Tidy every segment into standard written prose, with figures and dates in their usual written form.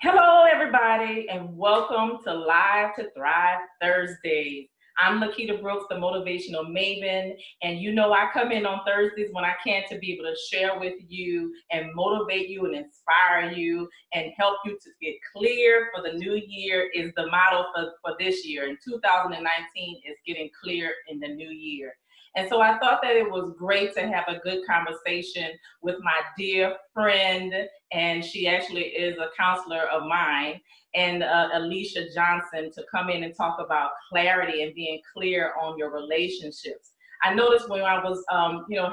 Hello, everybody, and welcome to Live to Thrive Thursdays. I'm Lakita Brooks, the motivational maven, and you know I come in on Thursdays when I can to be able to share with you and motivate you and inspire you and help you to get clear for the new year is the motto for this year. And 2019 is getting clear in the new year. And so I thought that it was great to have a good conversation with my dear friend, and she actually is a counselor of mine, and Alicia Johnson, to come in and talk about clarity and being clear on your relationships. I noticed when I was,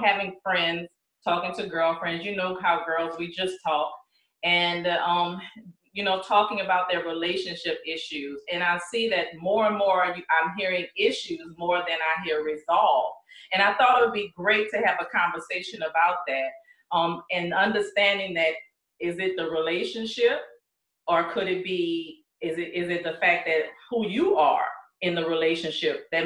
having friends, talking to girlfriends, you know how girls, we just talk, and talking about their relationship issues. And I see that more and more I'm hearing issues more than I hear resolve. And I thought it would be great to have a conversation about that, and understanding that, is it the relationship, or could it be, is it the fact that who you are in the relationship that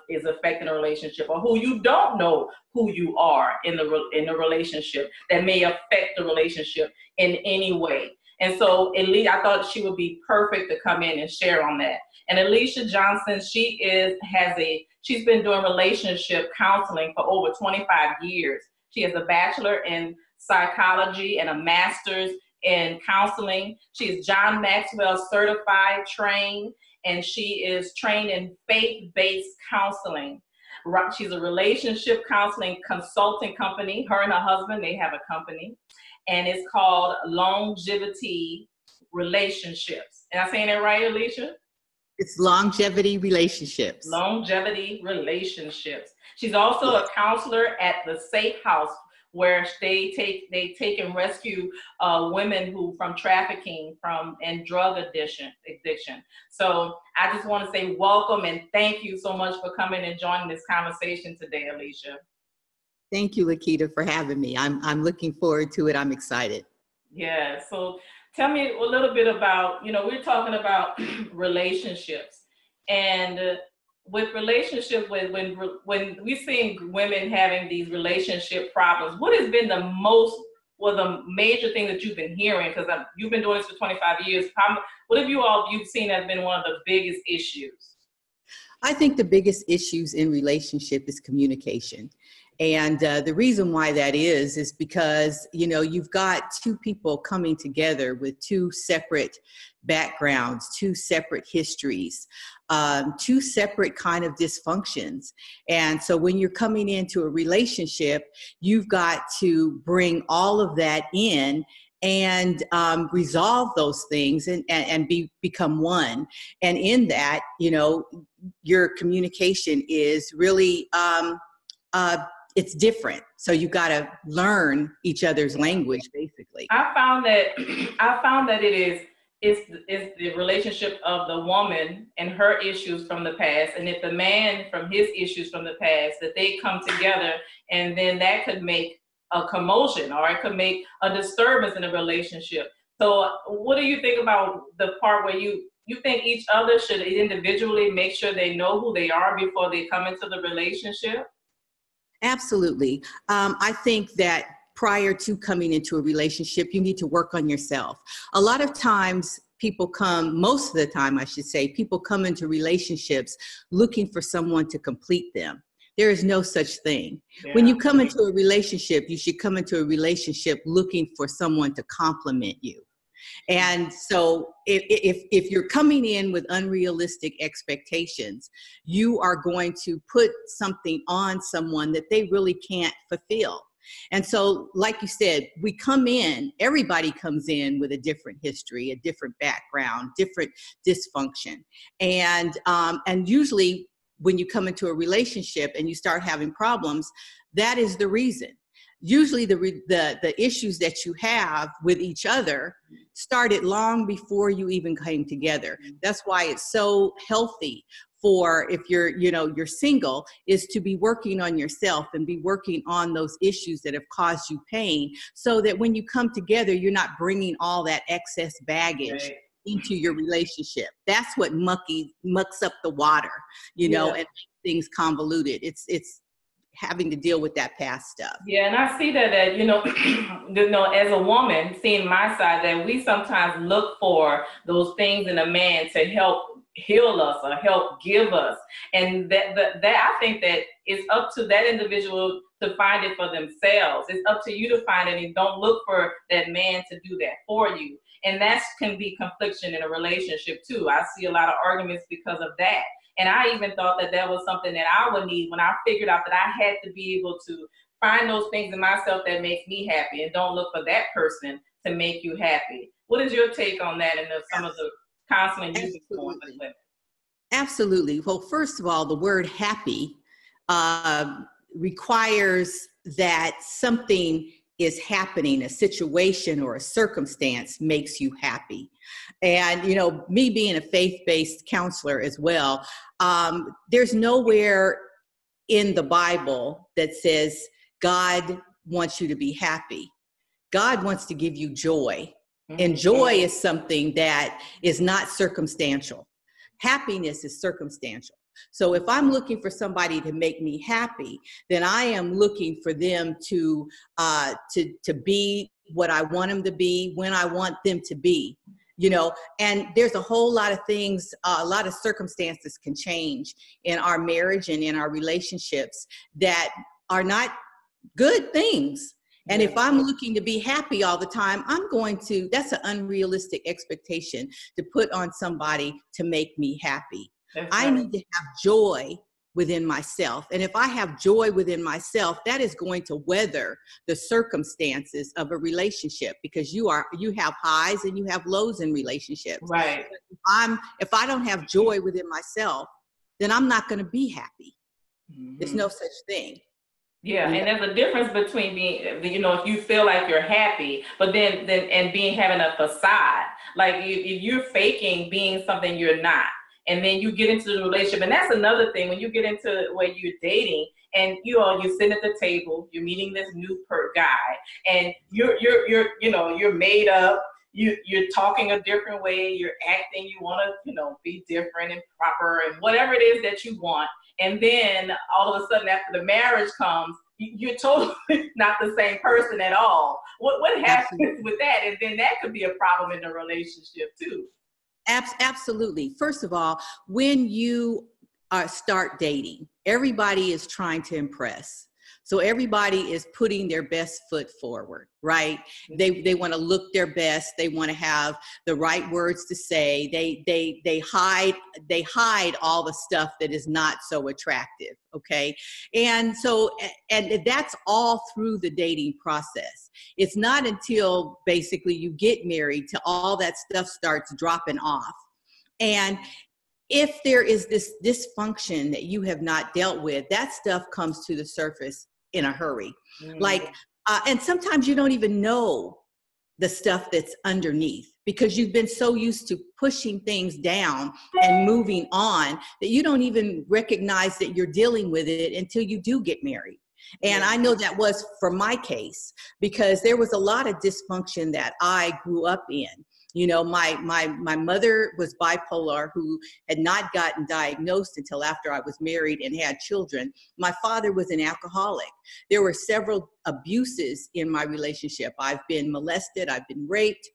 is affecting the relationship, or who you don't know who you are in the relationship that may affect the relationship in any way. And so I thought she would be perfect to come in and share on that. And Alicia Johnson, she's been doing relationship counseling for over 25 years. She has a bachelor in psychology and a master's in counseling. She is John Maxwell certified, trained, and she is trained in faith-based counseling. She's a relationship counseling consulting company. Her and her husband, they have a company, and it's called Longevity Relationships. Am I saying that right, Alicia? It's Longevity Relationships. Longevity Relationships. She's also a counselor at the Safe House, where they take and rescue women who from trafficking and drug addiction. So I just want to say welcome and thank you so much for coming and joining this conversation today, Alicia. Thank you, Lakita, for having me. I'm looking forward to it. I'm excited. Yeah. So tell me a little bit about, we're talking about relationships, and with relationship, when we're seeing women having these relationship problems, what has been the major thing that you've been hearing? Because you've been doing this for 25 years. What have you've seen has been one of the biggest issues? I think the biggest issues in relationship is communication. And the reason why that is because, you've got two people coming together with two separate backgrounds, two separate histories, two separate kind of dysfunctions. And so when you're coming into a relationship, you've got to bring all of that in and resolve those things and become one. And in that, your communication is really, it's different. So you got to learn each other's language, basically. I found that it's the relationship of the woman and her issues from the past, and if the man from his issues from the past, that they come together, and then that could make a commotion, or it could make a disturbance in a relationship. So what do you think about the part where you think each other should individually make sure they know who they are before they come into the relationship? Absolutely. I think that prior to coming into a relationship, you need to work on yourself. A lot of times most of the time, I should say, people come into relationships looking for someone to complete them. There is no such thing. Yeah. When you come into a relationship, you should come into a relationship looking for someone to complement you. And so if you're coming in with unrealistic expectations, you are going to put something on someone that they really can't fulfill. And so, like you said, everybody comes in with a different history, a different background, different dysfunction. And usually when you come into a relationship and you start having problems, that is the reason. Usually the issues that you have with each other started long before you even came together. That's why it's so healthy for, if you're single, is to be working on yourself and be working on those issues that have caused you pain, so that when you come together, you're not bringing all that excess baggage into your relationship. That's what mucks up the water, and makes things convoluted. It's having to deal with that past stuff. Yeah, and I see that you know, as a woman, seeing my side, that we sometimes look for those things in a man to help heal us or help give us, and that I think that it's up to that individual to find it for themselves. It's up to you to find it, and don't look for that man to do that for you. And that can be confliction in a relationship too. I see a lot of arguments because of that. And I even thought that that was something that I would need when I figured out that I had to be able to find those things in myself that makes me happy, and don't look for that person to make you happy. What is your take on that and some of the counseling you've been doing with women? Absolutely. Well, first of all, the word happy requires that something is happening, a situation or a circumstance makes you happy. And, you know, me being a faith-based counselor as well, there's nowhere in the Bible that says God wants you to be happy. God wants to give you joy. And joy is something that is not circumstantial. Happiness is circumstantial. So if I'm looking for somebody to make me happy, then I am looking for them to be what I want them to be, when I want them to be, you know. And there's a whole lot of things, a lot of circumstances can change in our marriage and in our relationships that are not good things. And if I'm looking to be happy all the time, that's an unrealistic expectation to put on somebody to make me happy. I need to have joy within myself. And if I have joy within myself, that is going to weather the circumstances of a relationship, because you have highs and you have lows in relationships. Right. If I don't have joy within myself, then I'm not going to be happy. There's no such thing. Yeah, and there's a difference between being, you know, if you feel like you're happy, but then and having a facade. Like if you're faking being something you're not, and then you get into the relationship, and that's another thing, when you get into where you're dating, and you're sitting at the table, you're meeting this new guy, and you're made up. You're talking a different way, you're acting, you want to, you know, be different and proper and whatever it is that you want. And then all of a sudden after the marriage comes, you're totally not the same person at all. What happens with that? And then that could be a problem in the relationship too. Absolutely. First of all, when you start dating, everybody is trying to impress. So everybody is putting their best foot forward, right? They want to look their best. They want to have the right words to say. They hide all the stuff that is not so attractive, okay? And that's all through the dating process. It's not until basically you get married till all that stuff starts dropping off. And if there is this dysfunction that you have not dealt with, that stuff comes to the surface in a hurry. And sometimes you don't even know the stuff that's underneath, because you've been so used to pushing things down and moving on that you don't even recognize that you're dealing with it until you do get married. And I know that was for my case, because there was a lot of dysfunction that I grew up in. You know, my mother was bipolar, who had not gotten diagnosed until after I was married and had children. My father was an alcoholic. There were several abuses in my relationship. I've been molested, I've been raped.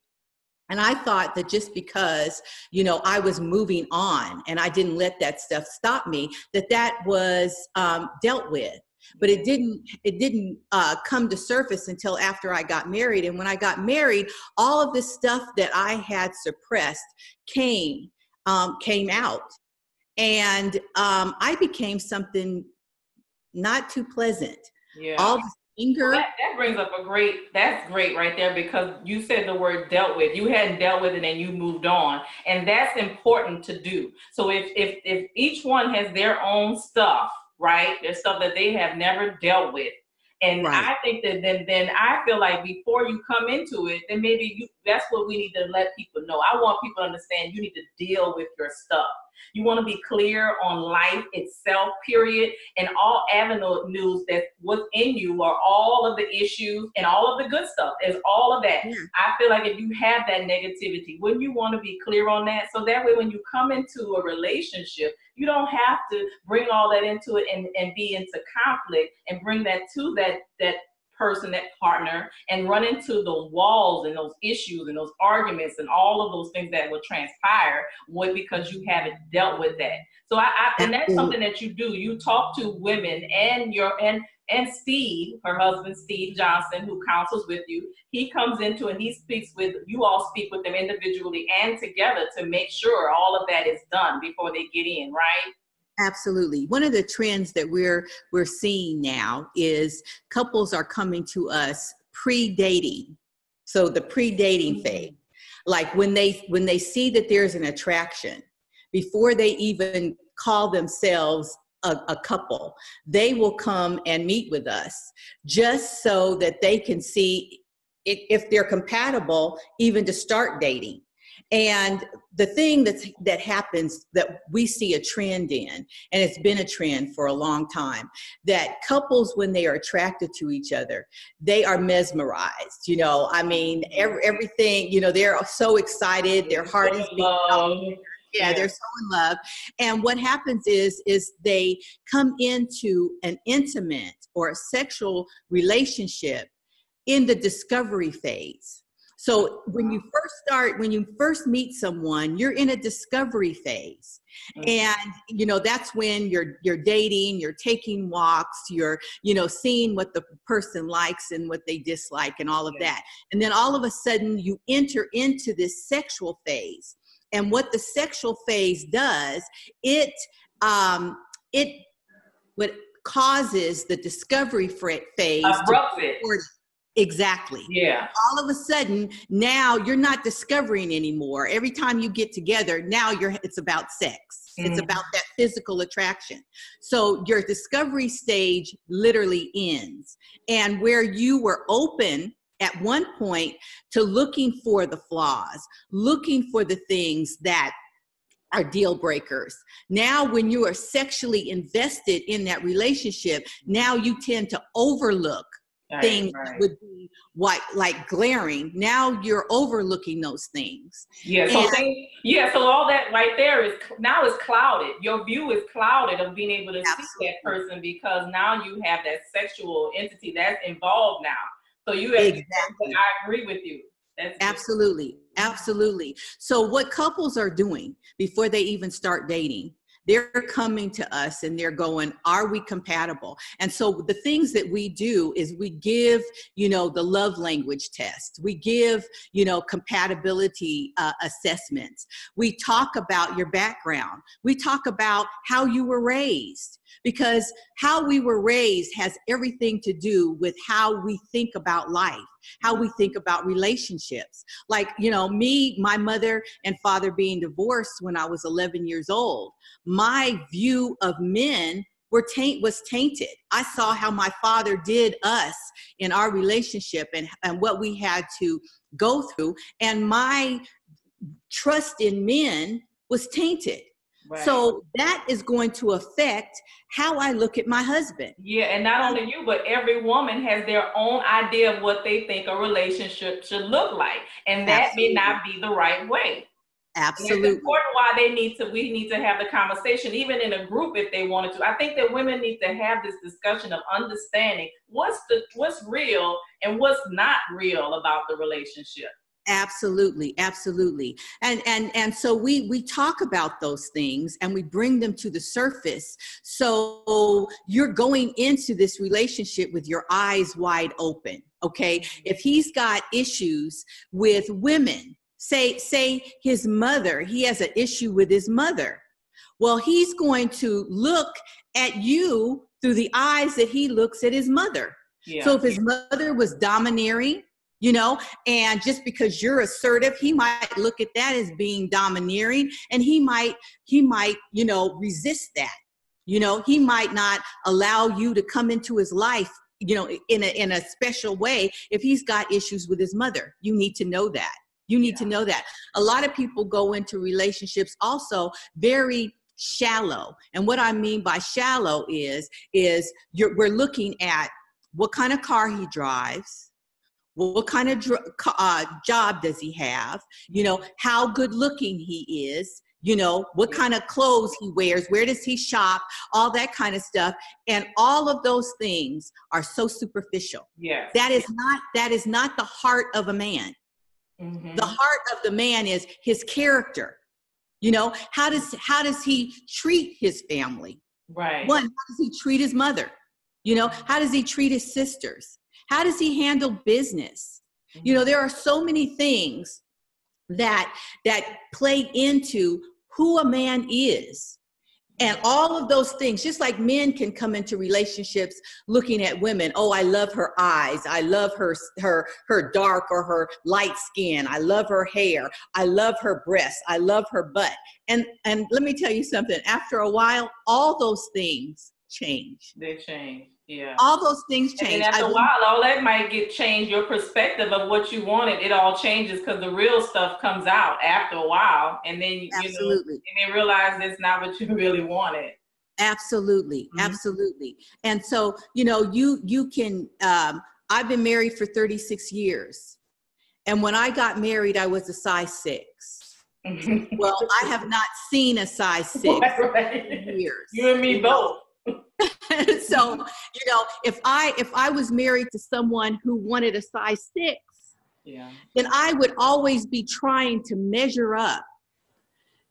And I thought that just because, you know, I was moving on and I didn't let that stuff stop me, that was dealt with. But it didn't come to surface until after I got married. And when I got married, all of this stuff that I had suppressed came out. And I became something not too pleasant. Yeah. All the anger. Well, that brings up that's great right there, because you said the word dealt with. You hadn't dealt with it and you moved on. And that's important to do. So if each one has their own stuff, right? There's stuff that they have never dealt with. And I think that then I feel like before you come into it, then maybe that's what we need to let people know. I want people to understand you need to deal with your stuff. You want to be clear on life itself, period, and all avenues that what's in you are all of the issues and all of the good stuff. Is all of that. Yeah. I feel like if you have that negativity, wouldn't you want to be clear on that? So that way when you come into a relationship, you don't have to bring all that into it and be into conflict and bring that to that person, that partner, and run into the walls and those issues and those arguments and all of those things that will transpire because you haven't dealt with that. So and that's something that you do. You talk to women and Steve, her husband, Steve Johnson, who counsels with you, he comes into and he speaks with, you all speak with them individually and together to make sure all of that is done before they get in, right? Absolutely. One of the trends that we're seeing now is couples are coming to us pre-dating. So the pre-dating phase, like when they see that there's an attraction, before they even call themselves a couple, they will come and meet with us just so that they can see if they're compatible, even to start dating. And the thing that happens that we see a trend in, and it's been a trend for a long time, that couples, when they are attracted to each other, they are mesmerized. I mean, everything, they're so excited, their heart is beating. Yeah, they're so in love. And what happens is they come into an intimate or a sexual relationship in the discovery phase. So when you first meet someone, you're in a discovery phase. And, that's when you're dating, you're taking walks, you're, seeing what the person likes and what they dislike and all of that. And then all of a sudden you enter into this sexual phase. And what the sexual phase does, it what causes the discovery phase abrupts it. Exactly. Yeah. All of a sudden, now you're not discovering anymore. Every time you get together, now it's about sex. Mm-hmm. It's about that physical attraction. So your discovery stage literally ends. And where you were open at one point to looking for the flaws, looking for the things that are deal breakers. Now, when you are sexually invested in that relationship, now you tend to overlook things that would be like glaring. Now you're overlooking those things. Yeah. So all that right there is now is clouded. Your view is clouded of being able to see that person because now you have that sexual entity that's involved now. So you have exactly. I agree with you. That's absolutely. Absolutely. So what couples are doing before they even start dating, they're coming to us and they're going, are we compatible? And so the things that we do is we give, the love language test. We give, compatibility assessments. We talk about your background. We talk about how you were raised, because how we were raised has everything to do with how we think about life, how we think about relationships. Like, me, my mother and father being divorced when I was 11 years old, my view of men was tainted. I saw how my father did us in our relationship and what we had to go through. And my trust in men was tainted. Right. So that is going to affect how I look at my husband. Yeah, and not only you, but every woman has their own idea of what they think a relationship should look like. And that Absolutely. May not be the right way. Absolutely. And it's important why we need to have the conversation, even in a group if they wanted to. I think that women need to have this discussion of understanding what's real and what's not real about the relationship. Absolutely. Absolutely. And so we talk about those things and we bring them to the surface. So you're going into this relationship with your eyes wide open. Okay. If he's got issues with women, say his mother, he has an issue with his mother. Well, he's going to look at you through the eyes that he looks at his mother. Yeah. So if his mother was domineering, and just because you're assertive, he might look at that as being domineering, and he might, resist that. He might not allow you to come into his life, in a special way if he's got issues with his mother. You need to know that. You need to know that. A lot of people go into relationships also very shallow. And what I mean by shallow is we're looking at what kind of car he drives, what kind of job does he have, you know, how good looking he is, you know, what kind of clothes he wears, where does he shop, all that kind of stuff. And all of those things are so superficial. Yes. That is not the heart of a man. The heart of the man is his character. You know, how does he treat his family? Right. One, how does he treat his mother? You know, how does he treat his sisters? How does he handle business? You know, there are so many things that play into who a man is. And all of those things, just like men can come into relationships looking at women. Oh, I love her eyes. I love her dark or her light skin. I love her hair. I love her breasts. I love her butt. And let me tell you something. After a while, all those things change. They change. Yeah. All those things change. And after a while, all that might get changed. Your perspective of what you wanted, it all changes because the real stuff comes out after a while, and then you know, and they realize it's not what you really wanted. Absolutely, absolutely. And so, you know, you can. I've been married for 36 years, and when I got married, I was a size 6. Well, I have not seen a size 6 in years. You and me both. So, you know, if I was married to someone who wanted a size 6, then I would always be trying to measure up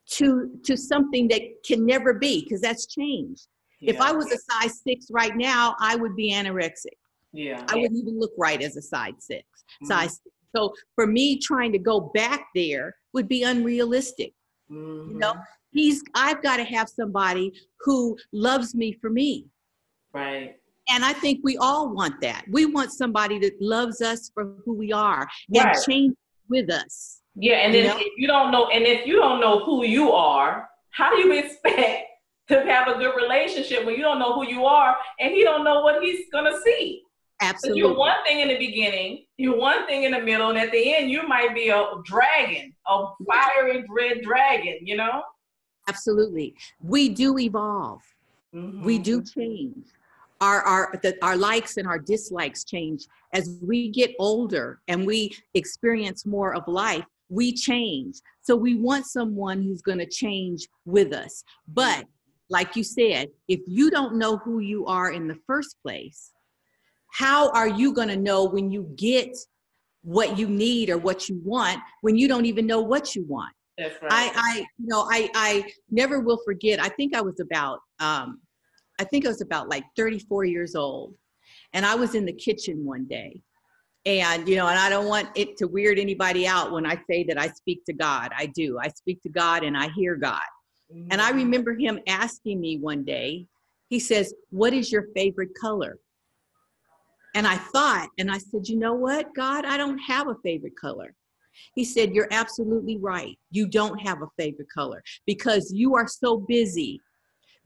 to something that can never be, because that's changed. If I was a size 6 right now, I would be anorexic. I wouldn't even look right as a size 6. So for me, trying to go back there would be unrealistic. You know, I've got to have somebody who loves me for me. Right. And I think we all want that. We want somebody that loves us for who we are and change with us. Yeah, and then if you don't know who you are, how do you expect to have a good relationship when you don't know who you are and he don't know what he's gonna see? Absolutely. You're one thing in the beginning, you're one thing in the middle, and at the end you might be a dragon, a fiery red dragon, you know? Absolutely. We do evolve. We do change. Our likes and our dislikes change. As we get older and we experience more of life, we change. So we want someone who's going to change with us. But like you said, if you don't know who you are in the first place, how are you going to know when you get what you need or what you want when you don't even know what you want? That's right. I never will forget. I think I was about like 34 years old, and I was in the kitchen one day, and and I don't want it to weird anybody out when I say that I speak to God. I do. I speak to God and I hear God. And I remember him asking me one day. He says, "What is your favorite color?" And I thought, and I said, "You know what, God, I don't have a favorite color." He said, "You're absolutely right. You don't have a favorite color because you are so busy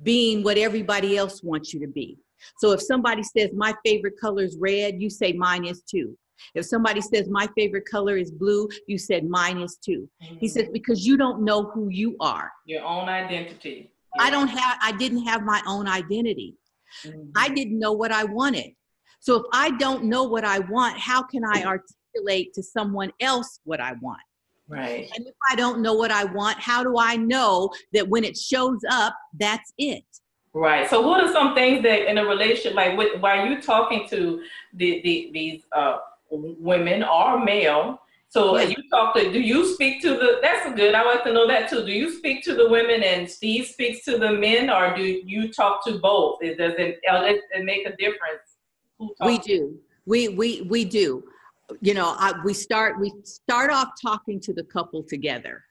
being what everybody else wants you to be. So if somebody says my favorite color is red, you say mine is too. If somebody says my favorite color is blue, you said mine is too." He says, because you don't know who you are. Your own identity. I didn't have my own identity. I didn't know what I wanted. So if I don't know what I want, how can I articulate to someone else what I want? Right. And if I don't know what I want, how do I know that when it shows up, that's it? Right. So what are some things that in a relationship, like while you talking to these women or male, so do you speak to that's good. I like to know that too. Do you speak to the women and Steve speaks to the men, or do you talk to both? Does it make a difference? We do. We do. We start off talking to the couple together,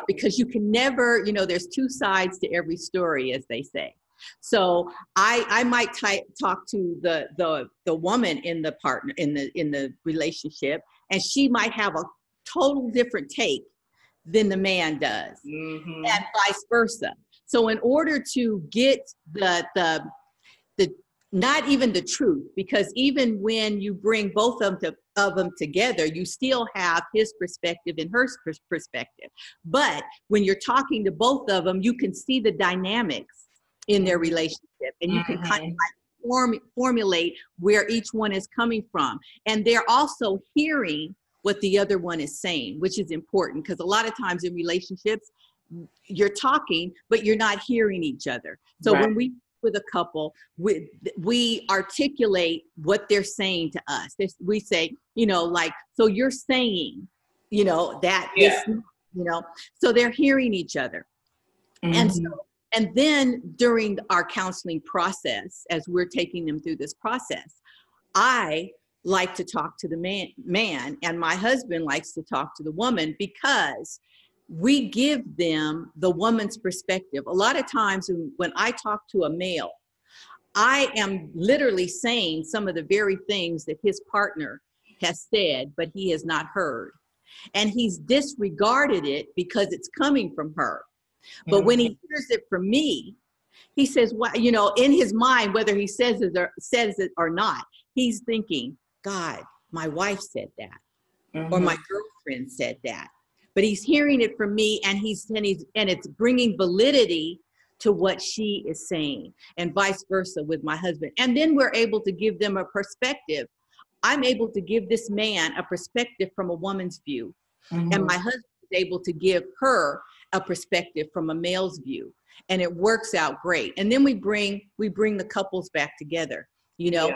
because you can never, there's two sides to every story, as they say. So I might talk to the woman in the relationship, and she might have a total different take than the man does, and vice versa. So in order to get the not even the truth, because even when you bring both of them together, you still have his perspective and her perspective. But when you're talking to both of them, you can see the dynamics in their relationship, and you can kind of like formulate where each one is coming from. And they're also hearing what the other one is saying, which is important, because a lot of times in relationships, you're talking, but you're not hearing each other. So when we with a couple, we articulate what they're saying to us. We say, you know, like, so you're saying, you know, that this, you know, so they're hearing each other. And then during our counseling process, as we're taking them through this process, I like to talk to the man, and my husband likes to talk to the woman, because we give them the woman's perspective. A lot of times when I talk to a male, I am literally saying some of the very things that his partner has said, but he has not heard. And he's disregarded it because it's coming from her. But when he hears it from me, he says, well, you know, in his mind, whether he says it or not, he's thinking, God, my wife said that, or my girlfriend said that. But he's hearing it from me, and it's bringing validity to what she is saying, and vice versa with my husband. And then we're able to give them a perspective. I'm able to give this man a perspective from a woman's view, and my husband is able to give her a perspective from a male's view, and it works out great. And then we bring the couples back together, you know,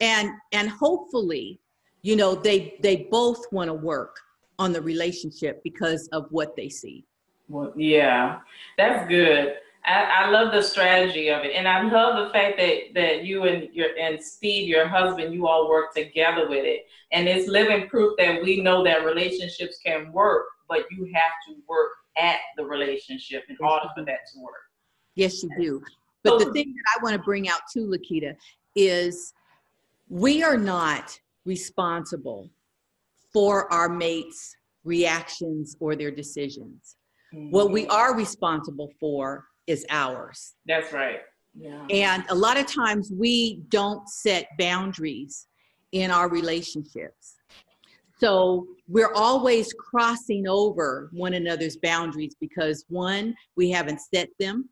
and hopefully, you know, they both want to work on the relationship because of what they see. Well, yeah, that's good. I love the strategy of it, and I love the fact that you and Steve, your husband, you all work together with it, and it's living proof that we know that relationships can work, but you have to work at the relationship in order for that to work. Yes, you do. But the thing that I want to bring out too, Lakita, is we are not responsible for our mates' reactions or their decisions. What we are responsible for is ours. That's right. Yeah. And a lot of times we don't set boundaries in our relationships. So we're always crossing over one another's boundaries because, one, we haven't set them,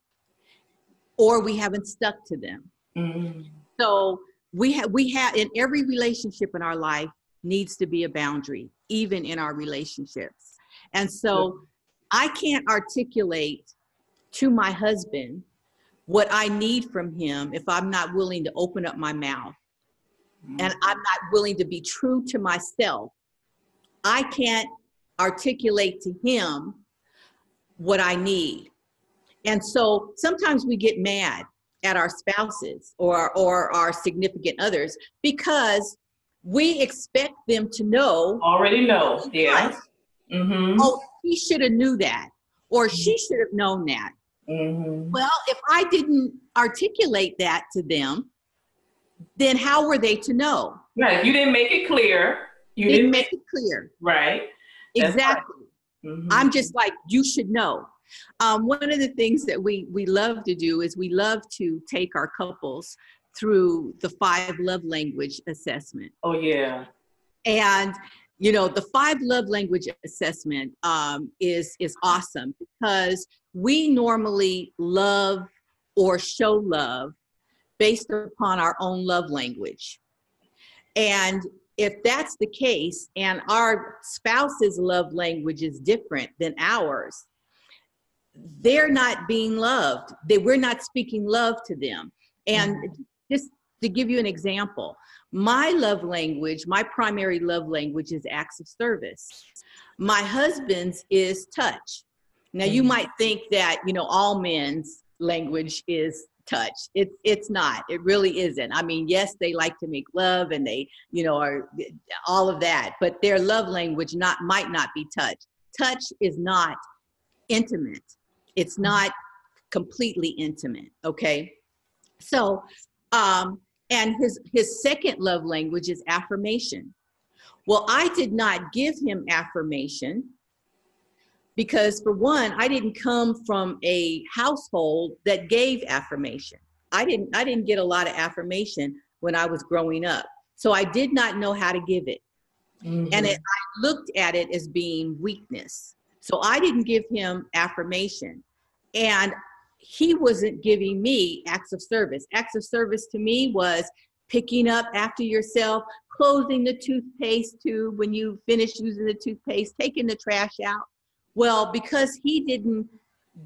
or we haven't stuck to them. So we have in every relationship in our life needs to be a boundary, even in our relationships. And so I can't articulate to my husband what I need from him if I'm not willing to open up my mouth, and I'm not willing to be true to myself. I can't articulate to him what I need. And so sometimes we get mad at our spouses or our significant others because we expect them to know. Already know, yeah. Oh, he should have knew that, or she should have known that. Well, if I didn't articulate that to them, then how were they to know? Right, you didn't make it clear. You didn't make it clear. Right. Exactly. Right. I'm just like, you should know. One of the things that we love to do is we love to take our couples through the 5 love language assessment. Oh, yeah. And, you know, the 5 love language assessment is awesome because we normally love or show love based upon our own love language. And if that's the case, and our spouse's love language is different than ours, they're not being loved. We're not speaking love to them. And just to give you an example, my love language, my primary love language is acts of service. My husband's is touch. Now you might think that, you know, all men's language is touch. It's not. It really isn't. I mean, yes, they like to make love and they, you know, are all of that, but their love language might not be touch. Touch is not intimate. It's not completely intimate. Okay. So, and his second love language is affirmation. Well, I did not give him affirmation because, for one, I didn't come from a household that gave affirmation. I didn't get a lot of affirmation when I was growing up. So I did not know how to give it. Mm-hmm. And I looked at it as being weakness. So I didn't give him affirmation. And he wasn't giving me acts of service. Acts of service to me was picking up after yourself, closing the toothpaste tube when you finish using the toothpaste, taking the trash out. Well, because he didn't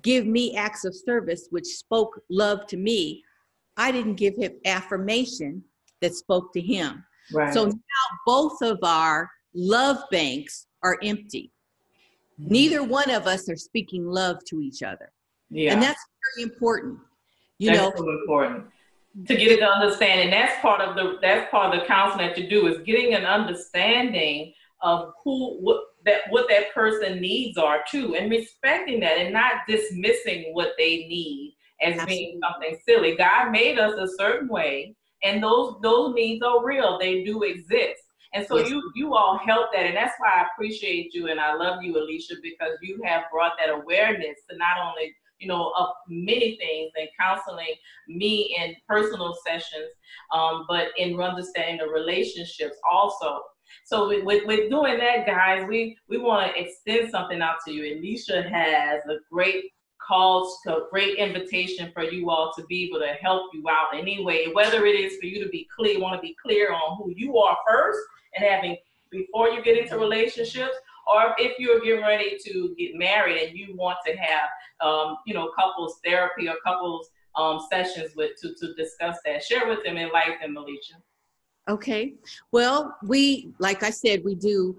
give me acts of service, which spoke love to me, I didn't give him affirmation that spoke to him. Right. So now both of our love banks are empty. Mm-hmm. Neither one of us are speaking love to each other. Yeah. And that's very important. That's so important to get an understanding. That's part of the counseling that you do, is getting an understanding of what that person needs are too, and respecting that and not dismissing what they need as Absolutely. Being something silly. God made us a certain way, and those needs are real. They do exist. And so Yes. you all help that. And that's why I appreciate you and I love you, Alicia, because you have brought that awareness to not only, of many things and counseling me in personal sessions, but in understanding the relationships also. So with doing that, guys, we want to extend something out to you. Alicia has a great great invitation for you all to be able to help you out anyway, whether it is for you to want to be clear on who you are first and before you get into relationships, or if you're getting ready to get married and you want to have, couples therapy or couples sessions to discuss that. Share with them, invite them, Alicia. Okay. Well, like I said, we do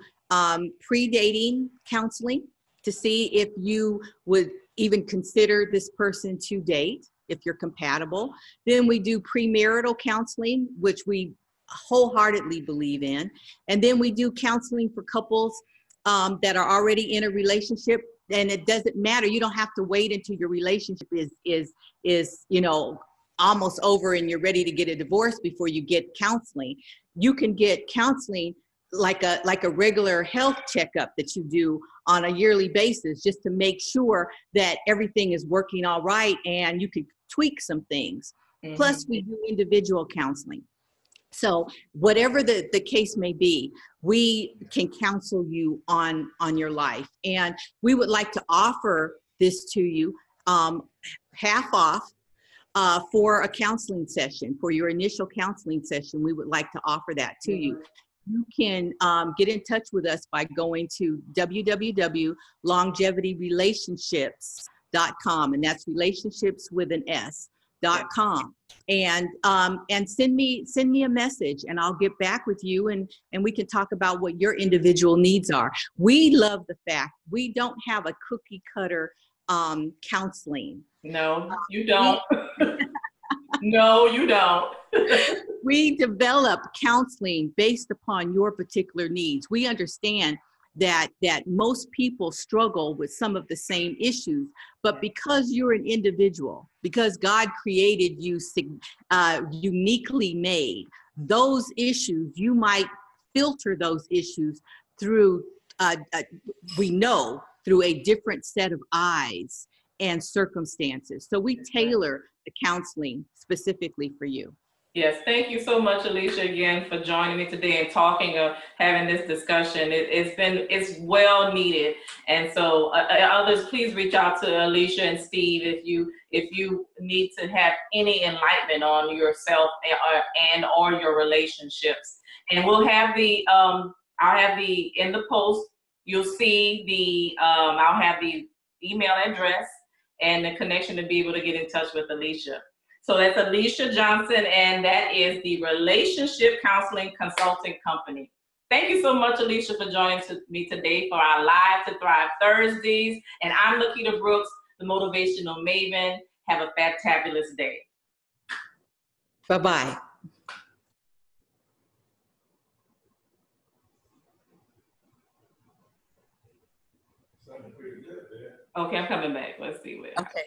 pre-dating counseling to see if you would even consider this person to date, if you're compatible. Then we do premarital counseling, which we wholeheartedly believe in. And then we do counseling for couples that are already in a relationship. And it doesn't matter. You don't have to wait until your relationship is almost over and you're ready to get a divorce before you get counseling. You can get counseling like a regular health checkup that you do on a yearly basis, just to make sure that everything is working all right and you can tweak some things. Mm-hmm. Plus we do individual counseling. So whatever the case may be, we can counsel you on your life. And we would like to offer this to you half off for a counseling session, for your initial counseling session. We would like to offer that to you. You can get in touch with us by going to www.longevityrelationships.com, and that's relationships with an S.com. And send me a message and I'll get back with you and we can talk about what your individual needs are. We love the fact we don't have a cookie cutter counseling. No, you don't. No, you don't. We develop counseling based upon your particular needs. We understand that most people struggle with some of the same issues, but because you're an individual, because God created you uniquely made, those issues, you might filter those issues through, through a different set of eyes and circumstances. So we tailor the counseling specifically for you. Yes, thank you so much, Alicia, again for joining me today and having this discussion. It's well needed, and so others, please reach out to Alicia and Steve if you need to have any enlightenment on yourself or your relationships. And we'll have I'll have in the post. You'll see I'll have the email address and the connection to be able to get in touch with Alicia. So that's Alicia Johnson, and that is the Relationship Counseling Consulting Company. Thank you so much, Alicia, for joining me today for our Live to Thrive Thursdays. And I'm Lakita Brooks, the Motivational Maven. Have a fantabulous day. Bye-bye. Okay, I'm coming back. Let's see where. Okay.